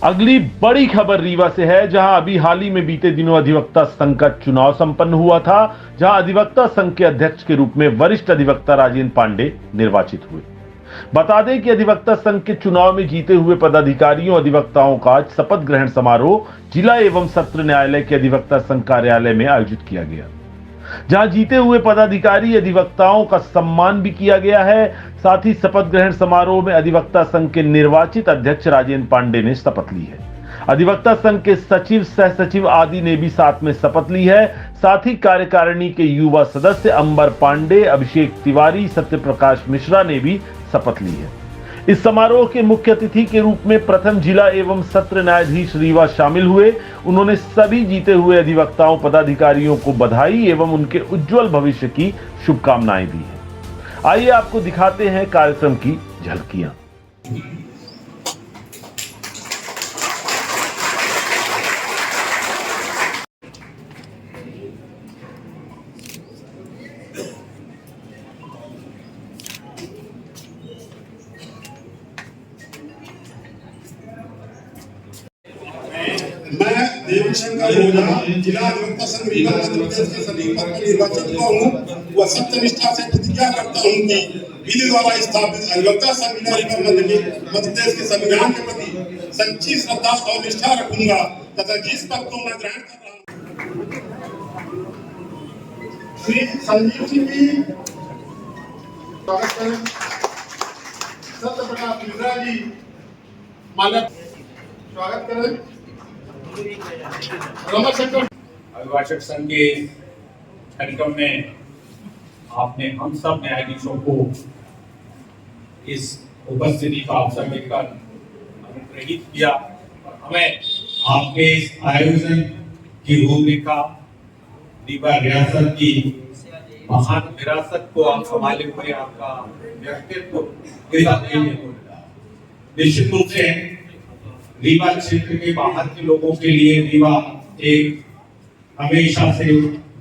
अगली बड़ी खबर रीवा से है, जहां अभी हाल ही में बीते दिनों अधिवक्ता संघ का चुनाव संपन्न हुआ था, जहां अधिवक्ता संघ के अध्यक्ष के रूप में वरिष्ठ अधिवक्ता राजेंद्र पांडे निर्वाचित हुए। बता दें कि अधिवक्ता संघ के चुनाव में जीते हुए पदाधिकारियों अधिवक्ताओं का शपथ ग्रहण समारोह जिला एवं सत्र न्यायालय के अधिवक्ता संघ कार्यालय में आयोजित किया गया, जहां जीते हुए पदाधिकारी अधिवक्ताओं का सम्मान भी किया गया है। साथ ही शपथ ग्रहण समारोह में अधिवक्ता संघ के निर्वाचित अध्यक्ष राजेंद्र पांडे ने शपथ ली है। अधिवक्ता संघ के सचिव, सह सचिव आदि ने भी साथ में शपथ ली है। साथ ही कार्यकारिणी के युवा सदस्य अंबर पांडे, अभिषेक तिवारी, सत्यप्रकाश मिश्रा ने भी शपथ ली है। इस समारोह के मुख्य अतिथि के रूप में प्रथम जिला एवं सत्र न्यायाधीश रीवा शामिल हुए। उन्होंने सभी जीते हुए अधिवक्ताओं पदाधिकारियों को बधाई एवं उनके उज्जवल भविष्य की शुभकामनाएं दी है। आइए आपको दिखाते हैं कार्यक्रम की झलकियां। मैं देवशंकर ओझा जिला अधिवक्ता संघ रीवा मध्य प्रदेश के सभी पद पर निर्वाचित हुआ हूँ व सत्यनिष्ठा से प्रतिज्ञा करता हूँ कि विधि द्वारा स्थापित अधिवक्ता संघ रीवा मध्य प्रदेश के संविधान के प्रति सच्ची श्रद्धा और निष्ठा रखूंगा तथा जिस पद को मैं ग्रहण कर रहा हूँ। श्री संजीव सिंह जी स्वागत करें। सत्यप्रकाश मिश्रा जी मानक स्वागत करें। अभिभाषक संघ के कार्यक्रम में आपने हम सब न्यायाधीशों को इस उपस्थिति का अवसर देकर अनुप्रेरित किया। हमें आपके इस आयोजन की रूपरेखा, रीवा रियासत की महान विरासत को आप संभाले हुए आपका व्यक्तित्व निश्चित रूप से रीवा क्षेत्र के बाहर के लोगों के लिए रीवा एक हमेशा से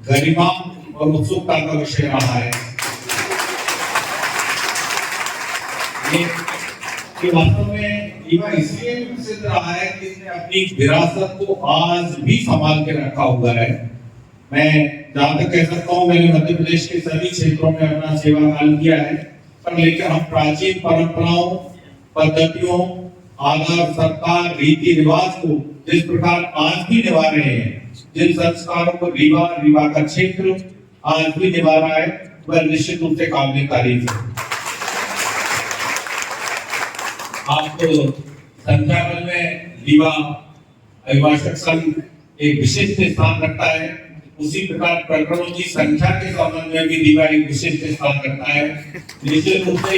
गरिमा और उत्सुकता का विषय रहा है। ये वास्तव में रीवा इसलिए भी प्रसिद्ध रहा है कि इसने अपनी विरासत को आज भी संभाल के रखा हुआ है। मैं जहां तक कह सकता हूँ, मैंने मध्य प्रदेश के सभी क्षेत्रों में अपना सेवा काल किया है, पर लेकिन हम प्राचीन परंपराओं, पद्धतियों, आदर, सत्कार, रीति रिवाज को जिस प्रकार आज भी निभा रहे हैं, जिन संस्कारों को रीवा का क्षेत्र आज भी निभा रहा है, वह निश्चित रूप से काबिल तारीफ है। आपको संख्या बल में रीवा अभिभाषक संघ एक विशिष्ट स्थान रखता है, उसी प्रकार प्रकरणों की संख्या के संबंध में भी रीवा एक विशिष्ट स्थान रखता है। निश्चित रूप से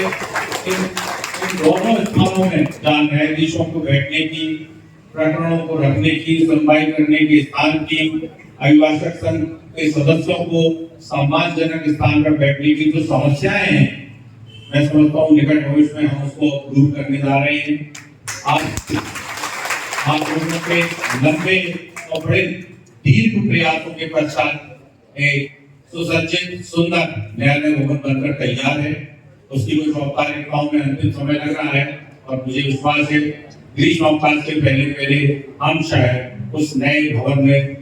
इन दोनों स्थानों में जहाँ न्यायाधीशों को बैठने की, प्रकरणों को रखने की, सुनवाई करने की स्थान की, अभिभाषक संघ के सदस्यों को सम्मानजनक स्थान पर बैठने की जो समस्याएं हैं, मैं समझता हूँ निकट भविष्य में हम उसको दूर करने जा रहे हैं। आप लोगों के लंबे और बड़े दीर्घ प्रयासों के पश्चात एक सुसज्जित सुंदर न्यायालय भवन बनकर तैयार है। उसकी कुछ औपचारिकताओं में अंतिम समय लग रहा है और मुझे विश्वास है ग्रीष्मकाल से पहले हम शायद उस नए भवन में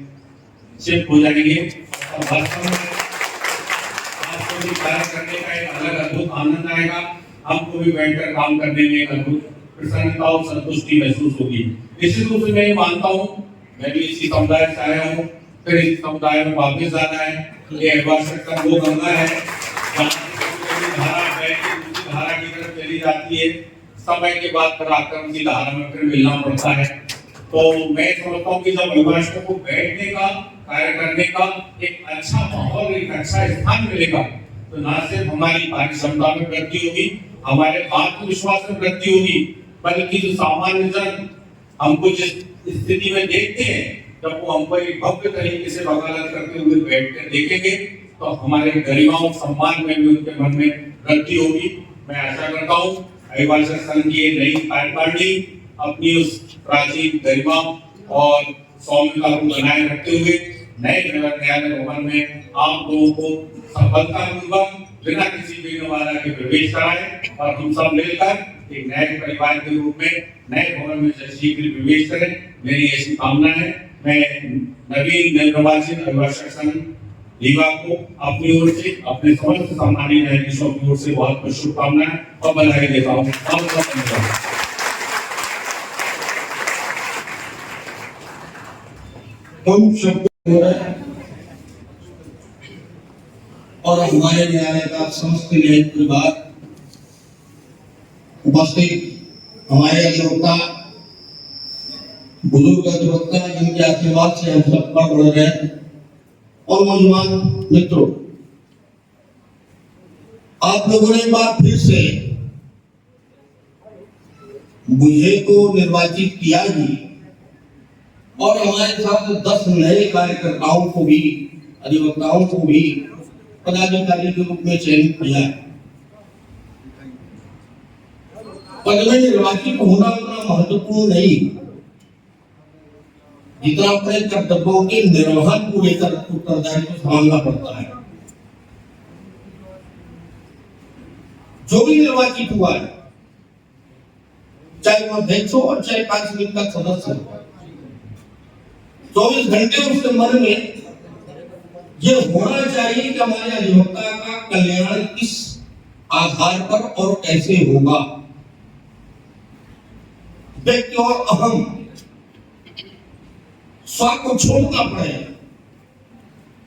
शिफ्ट हो जाएंगे और वास्तव में आपको भी कार्य करने का एक अलग अद्भुत आनंद आएगा। हमको भी बैठकर काम करने में एक अद्भुत प्रसन्नता और संतुष्टि महसूस होगी। निश्चित रूप से मैं ये मानता हूँ, मैं भी इसी समुदाय से आया हूँ, फिर इस समुदाय में वापस जाना है। ये अभिभाषक का वो गंगा है धारा की तरफ चली जाती है, समय के बाद पराक्रम की धारा में फिर मिलना पड़ता है। तो मैं समझता हूँ कि जब अभिभाषकों को बैठने का, कार्य करने का एक अच्छा माहौल, एक अच्छा स्थान मिलेगा, तो न सिर्फ हमारी कार्यक्षमता में वृद्धि होगी, हमारे आत्मविश्वास में वृद्धि होगी, बल्कि जो सामान्य जन हमको जिस स्थिति में देखते हैं, जब वो हमको एक भव्य तरीके से वकालत करते हुए बैठकर देखेंगे, तो हमारे गरिमा और सम्मान में भी उनके मन में वृद्धि होगी। मैं आशा करता हूँ अभिभाषक संघ की नई कार्यकारिणी अपनी उस प्राचीन गरिमा और सौम्यता को बनाए रखते हुए नए न्यायालय भवन में आप लोगों को सफलतापूर्वक बिना किसी विघ्न बाधा के प्रवेश कराए और हम सब मिलकर एक नए परिवार के रूप में नए भवन में शीघ्र प्रवेश करें, मेरी ऐसी कामना है। मैं नवीन निर्वाचित अभिभाषक संघ रीवा को अपनी ओर से, अपने समस्त सम्मानीय न्यायाधीशों की ओर से बहुत बहुत शुभकामनाएं और बधाई देता हूँ। बहुत धन्यवाद। कम शब्द और हमारे न्यायालय का समस्त न्यायिक परिवार उपस्थित हमारे अधिवक्ता, बुजुर्ग अधिवक्ता जिनके आशीर्वाद से हम सब पर बढ़ रहे हैं, और नौजवान मित्रों, आप लोगों ने एक बार फिर से मुझे तो निर्वाचित किया ही और हमारे साथ 10 नए कार्यकर्ताओं को भी, अधिवक्ताओं को भी पदाधिकारी के रूप में चयनित किया है। पद में निर्वाचित होना उतना महत्वपूर्ण नहीं जितना अपने कर्तव्यों के निर्वहन को लेकर उत्तरदायित्व संभालना पड़ता है। जो भी निर्वाचित हुआ है, चाहे वो अध्यक्ष हो और चाहे 5 समिति का सदस्य हो, 24 घंटे उसके मन में ये होना चाहिए कि हमारे अधिवक्ता का कल्याण किस आधार पर और कैसे होगा। व्यक्ति और अहम स्व को छोड़ना पड़ेगा।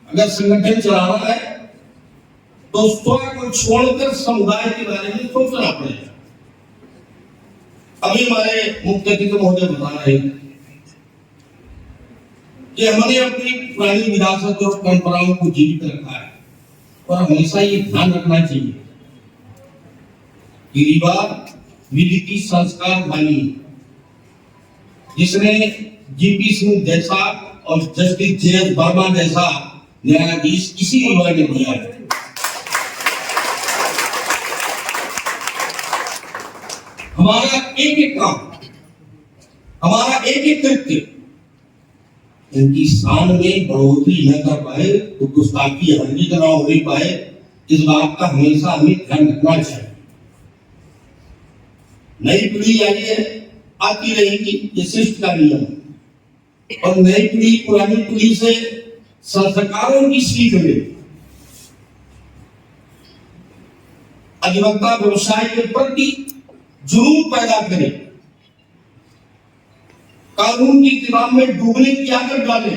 अगर संगठन चलाना है तो स्व को छोड़कर समुदाय के बारे में सोचना पड़ेगा। अभी हमारे मुख्य अतिथि महोदय बता रहे कि हमने अपनी पुरानी विरासत और परंपराओं को जीवित रखा है, और हमेशा ये ध्यान रखना चाहिए कि रीवा विधि की संस्कार वाली, जिसने जीपी सिंह जैसा और जस्टिस जे.एस. वर्मा जैसा न्यायाधीश इसी रीवा ने दिया है। हमारा एक एक काम, हमारा एक एक कृत्य उनकी शान में बढ़ोतरी न कर पाए तो गुस्ताखी हल्की तरह हो नहीं पाए, इस बात का हमेशा हमें ध्यान रखना चाहिए। नई पीढ़ी आई है, आती रहेगी, ये शिष्ट का नियम है, और नई पीढ़ी पुरानी पीढ़ी से संस्कारों की सीख ले। अधिवक्ता व्यवसाय के प्रति जुनून पैदा करे, कानून की किताब में डूबने की आदत डाले,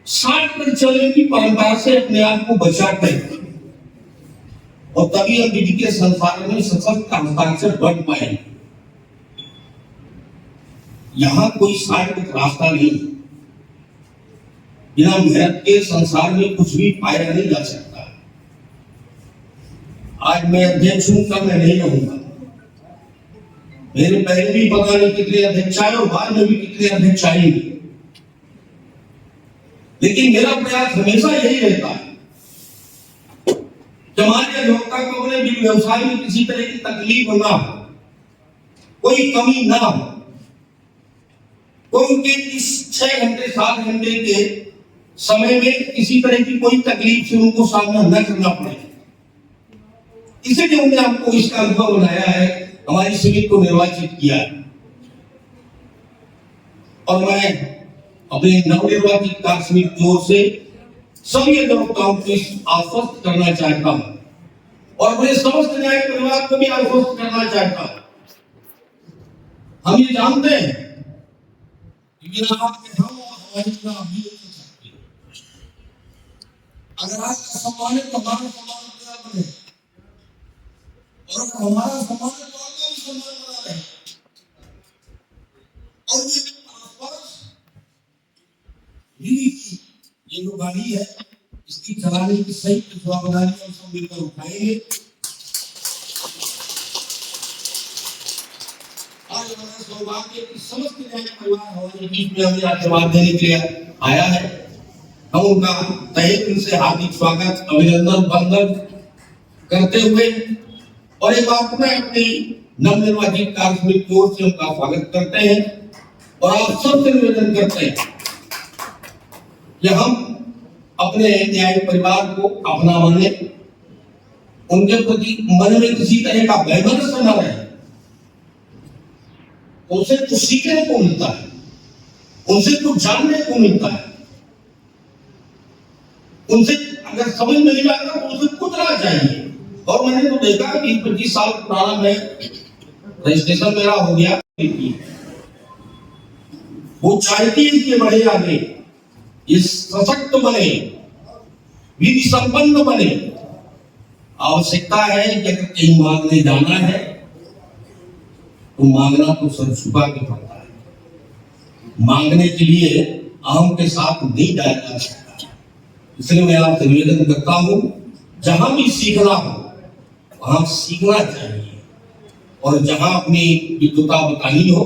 60 पर चलने की परंपरा से अपने आप को बचाते हैं, और तभी हम विधि के संसार में सशक्त हस्ताक्षर बन पाए। यहां कोई शारीरिक रास्ता नहीं, बिना मेहनत के संसार में कुछ भी पाया नहीं जा सकता। आज मैं अध्यक्ष हूं, कल मैं नहीं रहूंगा। मेरे पहले भी पता नहीं कितने अध्यक्ष आए और बाद में भी कितने अध्यक्ष आएंगे, लेकिन मेरा प्रयास हमेशा यही रहता है कि हमारे अधिवक्ता को अपने व्यवसाय में किसी तरह की तकलीफ ना हो, कोई कमी ना हो, कोई उनके इस 6 घंटे 7 घंटे के समय में किसी तरह की कोई तकलीफ से उनको सामना न करना पड़े। इसलिए हमने आपको इसका अनुभव बनाया है, हमारी समिति को निर्वाचित किया है, और मैं अपने नवनिर्वाचित कार्य समिति की ओर से सभी अधिवक्ताओं को आश्वस्त करना चाहता हूं, और अपने समस्त न्यायिक परिवार को भी आश्वस्त करना चाहता हूं। हम ये जानते हैं कि हम और हमारी चुनाव नहीं हो सकते। अगर आपका सम्मान है तो हमारा सम्मान बने, और अगर हमारा सम्मान है तो आपका भी सम्मान बना रहे। और ये जो गाड़ी है, इसकी चलाने की सही जवाबदारी हम सब मिलकर उठाएंगे। आज हमारा सौभाग्य कि समस्त न्यायिक परिवार हमारे बीच में हमें आशीर्वाद देने के लिए आया है। हम उनका तहे दिल से हार्दिक स्वागत, अभिनंदन, वंदन करते हुए, और एक बार मैं अपनी नवनिर्वाचित कार्य समिति की ओर से उनका स्वागत करते हैं, और आप सबसे निवेदन करते हैं कि हम अपने न्यायिक परिवार को अपना माने, उनके प्रति मन में किसी तरह का वैमनस्य न रहे, उनसे कुछ सीखने को मिलता है, उनसे कुछ जानने को मिलता है, उनसे अगर समझ में नहीं आता तो उसे कूदना चाहिए। और मैंने तो देखा कि 25 साल पुराना मैं रजिस्ट्रेशन मेरा हो गया, वो चाहती है कि बढ़े आगे, ये सशक्त बने, विधि संपन्न बने। आवश्यकता है कि अगर कहीं मांगने जाना है तो मांगना तो सर छुपा के पड़ता है, मांगने के लिए आम के साथ नहीं जाया जा सकता। इसलिए मैं आपसे निवेदन करता हूं, जहां भी सीखना हो वहां सीखना चाहिए, और जहां अपनी विद्वता बतानी हो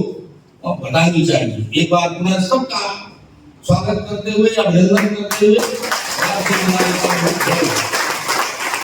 और बतानी चाहिए। एक बार पुनः सबका स्वागत करते हुए, अभिनंदन करते हुए